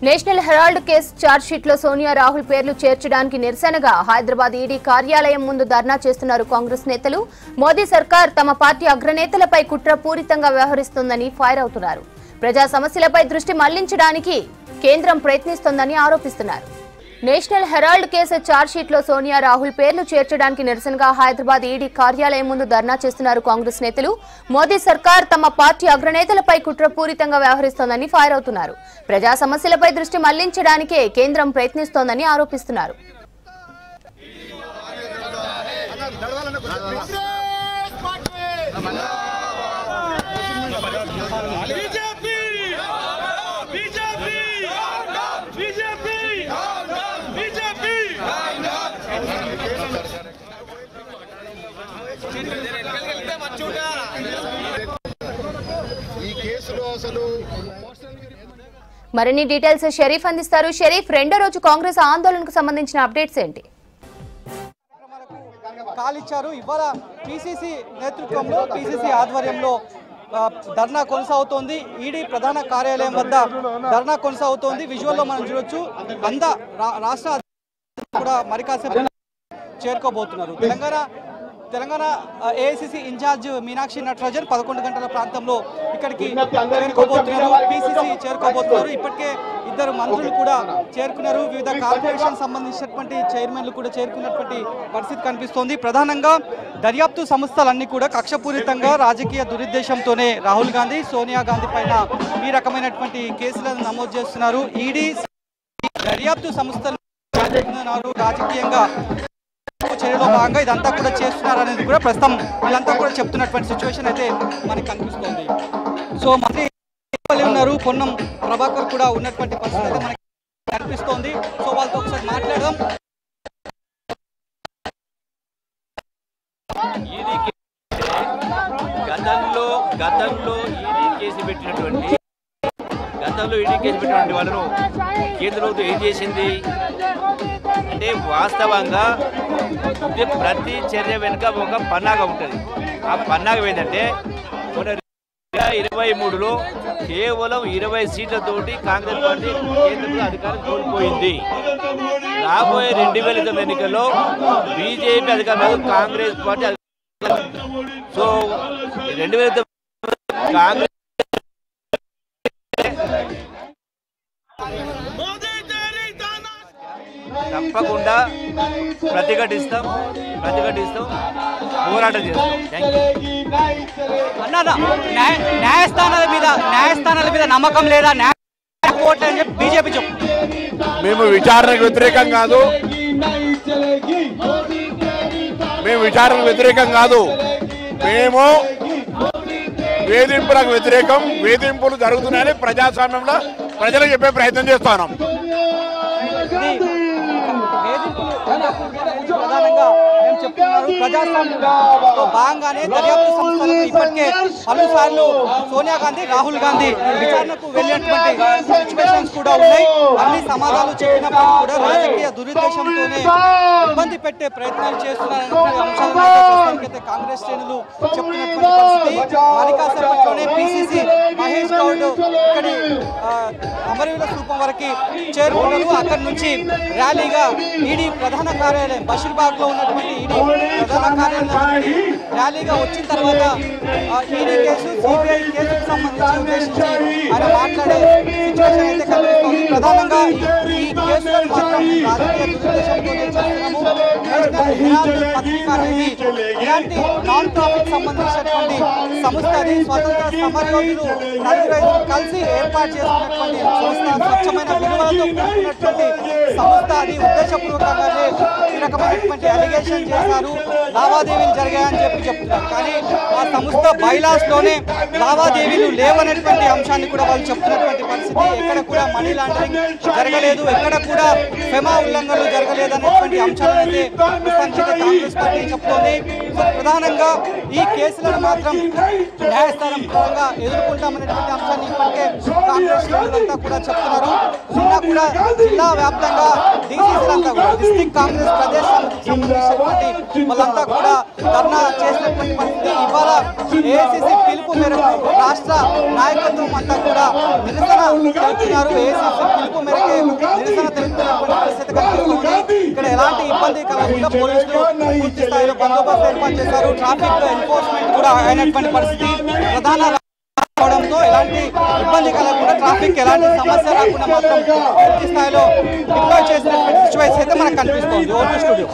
National Herald case chargesheet లో సోనియా రాహుల్ పేర్లు చేర్చడానికి నిరసనగా హైదరాబాద్ ఈడీ కార్యాలయం ముందు ధర్నా చేస్తున్నారు కాంగ్రెస్ నేతలు. మోదీ సర్కార్ తమ పార్టీ అగ్రనేతలపై కుట్రపూరితంగా వ్యవహరిస్తోందని ఫైర్ అవుతున్నారు. ప్రజా సమస్యలపై దృష్టి మళ్లించడానికి కేంద్రం ప్రయత్నిస్తోందని ఆరోపిస్తున్నారు. నేషనల్ హెరాల్డ్ కేసు ఛార్జ్షీట్ లో సోనియా రాహుల్ పేర్లు చేర్చడానికి నిరసనగా హైదరాబాద్ ఈడీ కార్యాలయం ముందు ధర్నా చేస్తున్నారు కాంగ్రెస్ నేతలు. మోదీ సర్కార్ తమ పార్టీ అగ్రనేతలపై కుట్రపూరితంగా వ్యవహరిస్తోందని ఫైర్ అవుతున్నారు. ప్రజా సమస్యలపై దృష్టి మళ్లించడానికే కేంద్రం ప్రయత్నిస్తోందని ఆరోపిస్తున్నారు. మరిన్ని డీటెయిల్స్ షరీఫ్ అందిస్తారు. షరీఫ్, రెండో రోజు కాంగ్రెస్ ఆందోళనకు సంబంధించిన అప్డేట్స్ ఏంటి? కాలిచ్చారు. ఇవాళ పిసిసి నేతృత్వంలో పిసిసి ఆధ్వర్యంలో ధర్నా కొనసాగుతోంది. ఈడీ ప్రధాన కార్యాలయం వద్ద ధర్నా కొనసాగుతోంది. విజువల్లో మనం చూడొచ్చు. రాష్ట్ర కూడా మరి కాసేపు చేరుకోబోతున్నారు. తెలంగాణ ఏఐసిసి ఇన్ఛార్జ్ మీనాక్షి నటరాజన్ 11 గంటల ప్రాంతంలో ఇక్కడికి చేరుకోబోతున్నారు. పిసిసి చేరుకోబోతున్నారు. ఇప్పటికే 2 మంత్రులు కూడా చేరుకున్నారు. వివిధ కార్పొరేషన్ సంబంధించినటువంటి చైర్మన్లు కూడా చేరుకున్నటువంటి పరిస్థితి కనిపిస్తోంది. ప్రధానంగా దర్యాప్తు సంస్థలన్నీ కూడా కక్షపూరితంగా రాజకీయ దురుద్దేశంతోనే రాహుల్ గాంధీ, సోనియా గాంధీ పైన ఈ రకమైనటువంటి కేసులను నమోదు చేస్తున్నారు. ఈడీ దర్యాప్తు సంస్థలు రాజకీయంగా చర్యలో భాగంగా ఇదంతా కూడా చేస్తున్నారు అనేది కూడా ప్రస్తుతం వీళ్ళంతా కూడా చెప్తున్నటువంటి సిచ్యువేషన్ అయితే మనకి కనిపిస్తోంది. సో మంత్రి ఉన్నారు, పొన్నం ప్రభాకర్ కూడా ఉన్నటువంటి పరిస్థితి అయితే మనకి కనిపిస్తోంది. సో వాళ్ళతో ఒకసారి మాట్లాడదాం. గతంలో ఈడీ కేసు పెట్టినటువంటి వాళ్ళను కేంద్ర ప్రభుత్వం ఏం చేసింది అంటే వాస్తవంగా ప్రతి చర్య వెనుక ఒక పన్నాగ ఉంటుంది. ఆ పన్నాగం ఏంటంటే 2023లో కేవలం 20 సీట్లతోటి కాంగ్రెస్ పార్టీ కేంద్రంలో అధికారం కోల్పోయింది. రాబోయే 2009 ఎన్నికల్లో బీజేపీ అధికారంలో కాంగ్రెస్ పార్టీ సో 2009 కాంగ్రెస్ తప్పకుండా ప్రతిఘటిస్తాం, పోరాటం చేస్తాం. న్యాయస్థానాల మీద నమ్మకం లేదా అని చెప్పి బీజేపీ చెప్పు. మేము విచారణకు వ్యతిరేకం కాదు, మేము వేధింపులకు వ్యతిరేకం. వేధింపులు జరుగుతున్నాయని ప్రజాస్వామ్యంలో ప్రజలకు చెప్పే ప్రయత్నం చేస్తున్నాం. ప్రధానంగా మేము చెప్తున్నారు, ప్రజాస్వామ్యంలో భాగంగానే దర్యాప్తు సంస్థలకు ఇప్పటికే పలుసార్లు సోనియా గాంధీ, రాహుల్ గాంధీ విచారణకు వెళ్ళినటువంటి సిచ్యువేషన్స్ కూడా ఉన్నాయి. అన్ని సమాధానాలు చెప్పినప్పుడు కూడా రాజకీయ దురుద్దేశంతోనే ఇబ్బంది పెట్టే ప్రయత్నాలు చేస్తున్నారనే అంశాలైతే కాంగ్రెస్ శ్రేణులు చెప్తున్నటువంటి పరిస్థితి. మరికాసేపట్లోనే పిసిసి మహేష్ గౌడ్ ఇక్కడి అమరవీరుల స్థూపం వరకు చేరుకున్నారు. అక్కడి నుంచి ర్యాలీగా ఈడీ ప్రధాన కార్యాలయం బషీర్బాగ్ లో ఉన్నటువంటి ఈడీ ప్రధాన కార్యాలయం ర్యాలీగా వచ్చిన తర్వాత ఈడీ కేసు, సిబిఐ కేసుకు సంబంధించి ఉద్దేశించి ఆయన మాట్లాడే సిచ్యువేషన్ అయితే కనిపిస్తోంది. ప్రధానంగా ఈ కేసులను మాత్రం రాజకీయ దురుద్దేశంతోనే చేస్తున్నాము. నేషనల్ హెరాల్డ్ పత్రిక అనేది ఇలాంటి నాన్ ప్రాఫిట్ సంబంధించినటువంటి సంస్థ. అది స్వతంత్ర సమరయోధులు 4-5 కలిసి ఏర్పాటు చేసుకున్నటువంటి సంస్థ, స్వచ్ఛమైన విలువలతో కూడుకున్నటువంటి సంస్థ. అది ఉద్దేశపూర్వకంగానే ఈ రకమైనటువంటి అలిగేషన్ చేశారు, లావాదేవీలు జరిగాయని చెప్తున్నారు. కానీ ఆ సంస్థ బైలాస్ లోనే లావాదేవీలు లేవనేటువంటి అంశాన్ని కూడా వాళ్ళు చెప్తున్నటువంటి పరిస్థితి. ఎక్కడ కూడా మనీ లాండరింగ్ జరగలేదు, ఎక్కడ కూడా ఫెమా ఉల్లంఘనలు జరగలేదు అనేటువంటి అంశాలను అయితే కాంగ్రెస్ పార్టీ చెప్తోంది. ప్రధానంగా ఈ కేసులను మాత్రం న్యాయస్థానం పరంగా ఎదుర్కొంటామనేటువంటి అంశాన్ని ఇప్పటికే కాంగ్రెస్ శ్రేణులంతా కూడా చెప్తున్నారు. నిన్న కూడా జిల్లా వ్యాప్తంగా డీసీసీలంతా కూడా డిస్ట్రిక్ట్ కాంగ్రెస్ ప్రదేశ్ సంబంధించినటువంటి వాళ్ళంతా కూడా ధర్నా చేసిన తెలిపినటువంటి పరిస్థితి. ఇవాళ ఏఐసీసీ పిలుపు మేరకు రాష్ట్ర నాయకత్వం అంతా కూడా నిరసన తెలుపుతున్నారు. ఏఐసీసీ పిలుపు మేరకు నిరసన తెలుపుతున్నటువంటి పరిస్థితి కనిపిస్తుంది. ఇక్కడ ఎలాంటి ఇబ్బంది కలగకుండా పోలీసులు పూర్తి స్థాయిలో బందోబస్తు ఏర్పాటు చేశారు. ట్రాఫిక్ ఎన్ఫోర్స్మెంట్ కూడా అయినటువంటి పరిస్థితి. ప్రధాన అవడంతో ఎలాంటి ఇబ్బంది కలగకుండా ట్రాఫిక్ ఎలాంటి సమస్య రాకుండా మాత్రం పూర్తి స్థాయిలో డిప్లాయ్ చేసినటువంటి సిచ్యువేషన్ అయితే మనకు కనిపిస్తుంది. Vote studio.